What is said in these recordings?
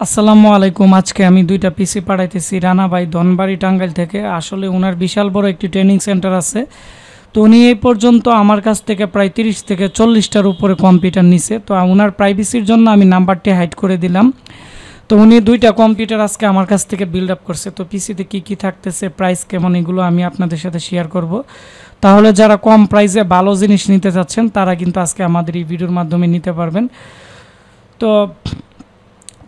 আসসালামু আলাইকুম। আজকে আমি দুইটা পিসি পাঠাইতেছি রানা ভাই ধনবাড়ি টাঙ্গাইল থেকে। আসলে ওনার বিশাল বড় একটি ট্রেনিং সেন্টার আছে। তো উনি এই পর্যন্ত আমার কাছ থেকে প্রায় 30 থেকে 40টার উপরে কম্পিউটার নিছে। তো ওনার প্রাইভেসির জন্য আমি নাম্বারটি হাইড করে দিলাম। তো উনি দুইটা কম্পিউটার আজকে আমার কাছ থেকে বিল্ড আপ করছে। তো পিসিতে কী কী থাকতেছে, প্রাইস কেমন, এগুলো আমি আপনাদের সাথে শেয়ার করব। তাহলে যারা কম প্রাইসে ভালো জিনিস নিতে চাচ্ছেন তারা কিন্তু আজকে আমাদের এই ভিডিওর মাধ্যমে নিতে পারবেন। তো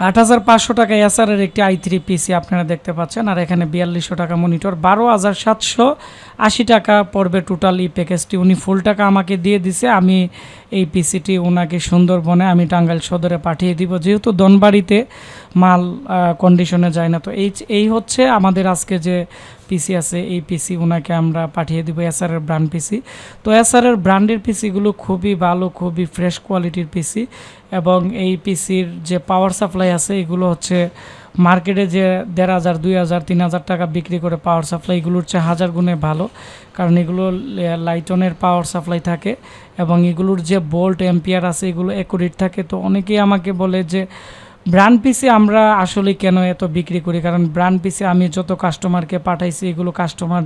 ৮,৫০০ টাকা এসআরের একটি i3 পিসি আপনারা দেখতে পাচ্ছেন। আর এখানে ৪২০০ টাকা মনিটর, ১২,৭৮০ টাকা পড়বে টোটাল এই প্যাকেজটি। উনি ফুল টাকা আমাকে দিয়ে দিছে। আমি এই পিসিটি ওনাকে সুন্দরবনে আমি টাঙ্গাইল সদরে পাঠিয়ে দিব, যেহেতু ধনবাড়িতে মাল কন্ডিশনে যায় না। তো এই হচ্ছে আমাদের আজকে যে পিসি আছে, এই পিসি ওনাকে আমরা পাঠিয়ে দিব, এসআরের ব্র্যান্ড পিসি। তো এসআরের ব্র্যান্ডের পিসিগুলো খুবই ভালো, খুবই ফ্রেশ কোয়ালিটির পিসি। এবং এই পিসির যে পাওয়ার সাপ্লাই আছে এগুলো হচ্ছে মার্কেটে যে ১,৫০০, ২,০০০, ৩,০০০ টাকা বিক্রি করে পাওয়ার সাপ্লাই, এগুলোর চেয়ে ১,০০০ গুণে ভালো। কারণ এগুলো লাইটনের পাওয়ার সাপ্লাই থাকে এবং এগুলোর যে ভোল্ট এম্পিয়ার আছে এগুলো অ্যাকুরেট থাকে। তো অনেকেই আমাকে বলে যে ব্র্যান্ড পিসি আমরা আসলে কেন এত বিক্রি করি, কারণ ব্র্যান্ড পিসি আমি যত কাস্টমারকে পাঠাইছি এগুলো কাস্টমার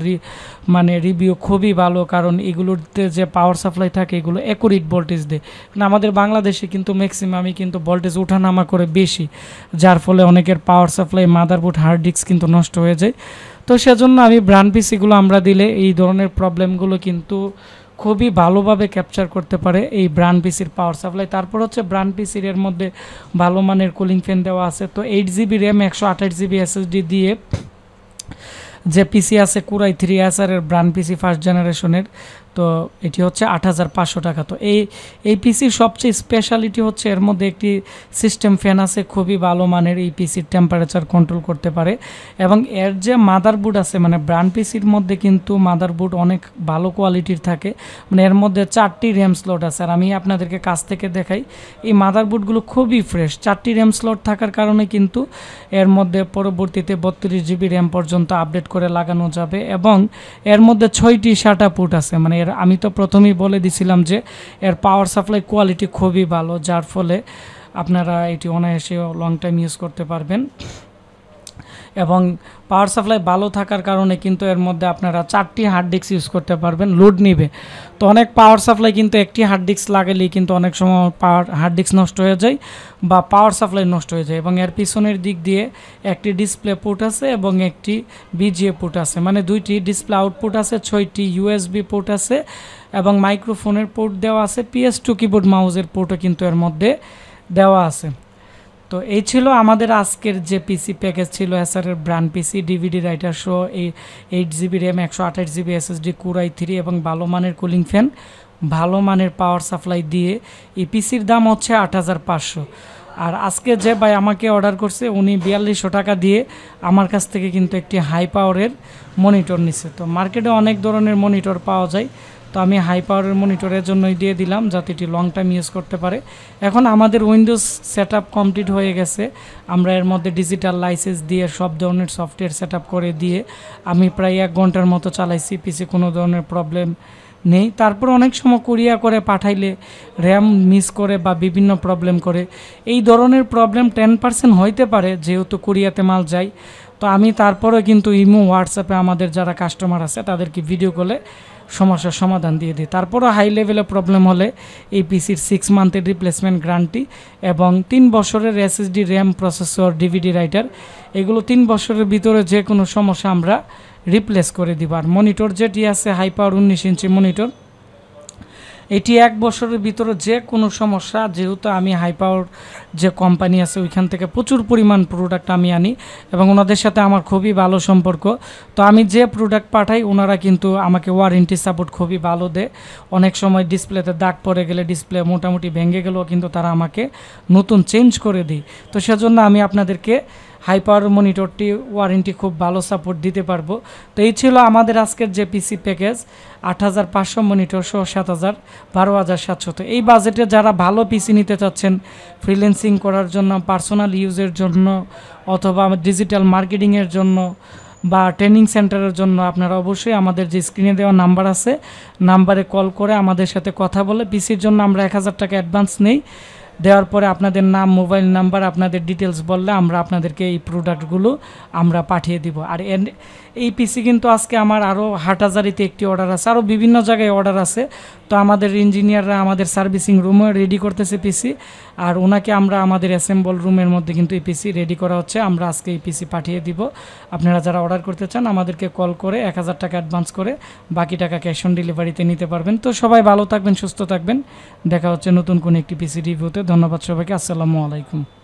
রিভিউ খুবই ভালো। কারণ এগুলোতে যে পাওয়ার সাপ্লাই থাকে এগুলো অ্যাকুরেট ভোল্টেজ দেয়। কারণ আমাদের বাংলাদেশে কিন্তু ম্যাক্সিমামই কিন্তু ভোল্টেজ ওঠানামা করে বেশি, যার ফলে অনেকের power supply, motherboard, hard disk কিন্তু নষ্ট হয়ে যায়। তো সেজন্য আমি ব্র্যান্ড পিসিগুলো আমরা দিলে এই ধরনের প্রবলেমগুলো কিন্তু খুবই ভালোভাবে ক্যাপচার করতে পারে এই ব্র্যান্ড পিসির পাওয়ার সাপ্লাই। তারপর হচ্ছে ব্র্যান্ড পিসির এর মধ্যে ভালো মানের কুলিং ফ্যান দেওয়া আছে। তো 8 GB র্যাম, 128 GB SSD দিয়ে যে পিসি আছে কুরাই 3 এসআরের ব্র্যান্ড পিসি ফার্স্ট জেনারেশনের। তো এটি হচ্ছে ৮,৫০০ টাকা। তো এই পিসির সবচেয়ে স্পেশালিটি হচ্ছে এর মধ্যে একটি সিস্টেম ফ্যান আছে, খুবই ভালো মানের। এই পিসির টেম্পারেচার কন্ট্রোল করতে পারে। এবং এর যে মাদারবোর্ড আছে, মানে ব্র্যান্ড পিসির মধ্যে কিন্তু মাদারবোর্ড অনেক ভালো কোয়ালিটির থাকে। মানে এর মধ্যে 4টি র্যাম স্লট আছে। আর আমি আপনাদেরকে কাছ থেকে দেখাই, এই মাদারবোর্ডগুলো খুবই ফ্রেশ। 4টি র্যাম স্লট থাকার কারণে কিন্তু এর মধ্যে পরবর্তীতে 32 GB র্যাম পর্যন্ত আপডেট করে লাগানো যাবে। এবং এর মধ্যে 6টি SATA পোর্ট আছে। মানে আমি তো প্রথমেই বলে দিছিলাম যে এর পাওয়ার সাপ্লাই কোয়ালিটি খুবই ভালো, যার ফলে আপনারা এটি অনায়াসে লং টাইম ইউজ করতে পারবেন। এবং পাওয়ার সাপ্লাই ভালো থাকার কারণে কিন্তু এর মধ্যে আপনারা 4টি হার্ড ডিস্ক ইউজ করতে পারবেন, লোড নিবে। তো অনেক পাওয়ার সাপ্লাই কিন্তু একটি হার্ড ডিস্ক লাগালেই কিন্তু অনেক সময় হার্ড ডিস্ক নষ্ট হয়ে যায় বা পাওয়ার সাপ্লাই নষ্ট হয়ে যায়। এবং এর পিছনের দিক দিয়ে একটি ডিসপ্লে পোর্ট আছে এবং একটি বিজিএ পোর্ট আছে, মানে 2টি ডিসপ্লে আউটপুট আছে, 6টি USB পোর্ট আছে এবং মাইক্রোফোনের পোর্ট দেওয়া আছে। PS2 কিবোর্ড মাউসের পোর্টও কিন্তু এর মধ্যে দেওয়া আছে। তো এই ছিল আমাদের আজকের যে পিসি প্যাকেজ ছিল এসআরের ব্র্যান্ড পিসি, ডিভিডি রাইটার সহ এই 8 GB র্যাম, 128 GB SSD, কুরাই 3 এবং ভালো মানের কুলিং ফ্যান, ভালো মানের পাওয়ার সাপ্লাই দিয়ে এই পিসির দাম হচ্ছে ৮,৫০০। আর আজকে যে ভাই আমাকে অর্ডার করছে উনি ৪২০০ টাকা দিয়ে আমার কাছ থেকে কিন্তু একটি হাই পাওয়ারের মনিটর নিছে। তো মার্কেটে অনেক ধরনের মনিটর পাওয়া যায়, তো আমি হাই পাওয়ারের মনিটরের জন্যই দিয়ে দিলাম যাতে এটি লং টাইম ইউজ করতে পারে। এখন আমাদের উইন্ডোজ সেটআপ কমপ্লিট হয়ে গেছে। আমরা এর মধ্যে ডিজিটাল লাইসেন্স দিয়ে সব ধরনের সফটওয়্যার সেটআপ করে দিয়ে আমি প্রায় 1 ঘন্টার মতো চালাইছি। পিসি কোনো ধরনের প্রবলেম নেই। তারপর অনেক সময় কুরিয়ার করে পাঠাইলে র্যাম মিস করে বা বিভিন্ন প্রবলেম করে, এই ধরনের প্রবলেম 10% হইতে পারে যেহেতু কুরিয়াতে মাল যায়। তো আমি তারপরেও কিন্তু ইমো, হোয়াটসঅ্যাপে আমাদের যারা কাস্টমার আছে তাদেরকে ভিডিও কলে সমস্যার সমাধান দিয়ে দিই। তারপরও হাই লেভেলে প্রবলেম হলে এই পিসির 6 মান্থের রিপ্লেসমেন্ট গ্যারান্টি এবং 3 বছরের SSD, RAM, processor, DVD writer, এগুলো 3 বছরের ভিতরে যে কোনো সমস্যা আমরা রিপ্লেস করে দিব। আর মনিটর যেটি আছে হাই পাওয়ার 19 ইঞ্চি মনিটর, এটি 1 বছরের ভিতরে যে কোনো সমস্যা, যেহেতু আমি হাই পাওয়ার যে কোম্পানি আছে ওইখান থেকে প্রচুর পরিমাণ প্রোডাক্ট আমি আনি এবং ওনাদের সাথে আমার খুবই ভালো সম্পর্ক। তো আমি যে প্রোডাক্ট পাঠাই ওনারা কিন্তু আমাকে ওয়ারেন্টি সাপোর্ট খুবই ভালো দেয়। অনেক সময় ডিসপ্লেতে দাগ পড়ে গেলে, ডিসপ্লে মোটামুটি ভেঙে গেলেও কিন্তু তারা আমাকে নতুন চেঞ্জ করে দিই। তো সেজন্য আমি আপনাদেরকে হাই পাওয়ার মনিটরটি ওয়ারেন্টি খুব ভালো সাপোর্ট দিতে পারবো। তো এই ছিল আমাদের আজকের যে পিসি প্যাকেজ, ৮,৫০০ মনিটর সহ 7,000, 12,700। তো এই বাজেটে যারা ভালো পিসি নিতে চাচ্ছেন ফ্রিল্যান্সিং করার জন্য, পার্সোনাল ইউজের জন্য অথবা ডিজিটাল মার্কেটিংয়ের জন্য বা ট্রেনিং সেন্টারের জন্য, আপনারা অবশ্যই আমাদের যে স্ক্রিনে দেওয়া নাম্বার আছে নাম্বারে কল করে আমাদের সাথে কথা বলে পিসির জন্য আমরা 1,000 টাকা অ্যাডভান্স নেই। দেওয়ার পরে আপনাদের নাম, মোবাইল নাম্বার, আপনাদের ডিটেলস বললে আমরা আপনাদেরকে এই প্রোডাক্টগুলো আমরা পাঠিয়ে দিব। আর এই পিসি কিন্তু আজকে আমার আরও হাটহাজারিতে একটি অর্ডার আছে, আরও বিভিন্ন জায়গায় অর্ডার আছে। তো আমাদের ইঞ্জিনিয়াররা আমাদের সার্ভিসিং রুমে রেডি করতেছে পিসি, আর ওনাকে আমরা আমাদের অ্যাসেম্বল রুমের মধ্যে কিন্তু এই পিসি রেডি করা হচ্ছে। আমরা আজকে এই পিসি পাঠিয়ে দিব। আপনারা যারা অর্ডার করতে চান আমাদেরকে কল করে 1000 টাকা অ্যাডভান্স করে বাকি টাকা ক্যাশ অন ডেলিভারিতে নিতে পারবেন। তো সবাই ভালো থাকবেন, সুস্থ থাকবেন। দেখা হচ্ছে নতুন কোনো একটি পিসি রিভিউতে। ধন্যবাদ সবাইকে। আসসালামু আলাইকুম।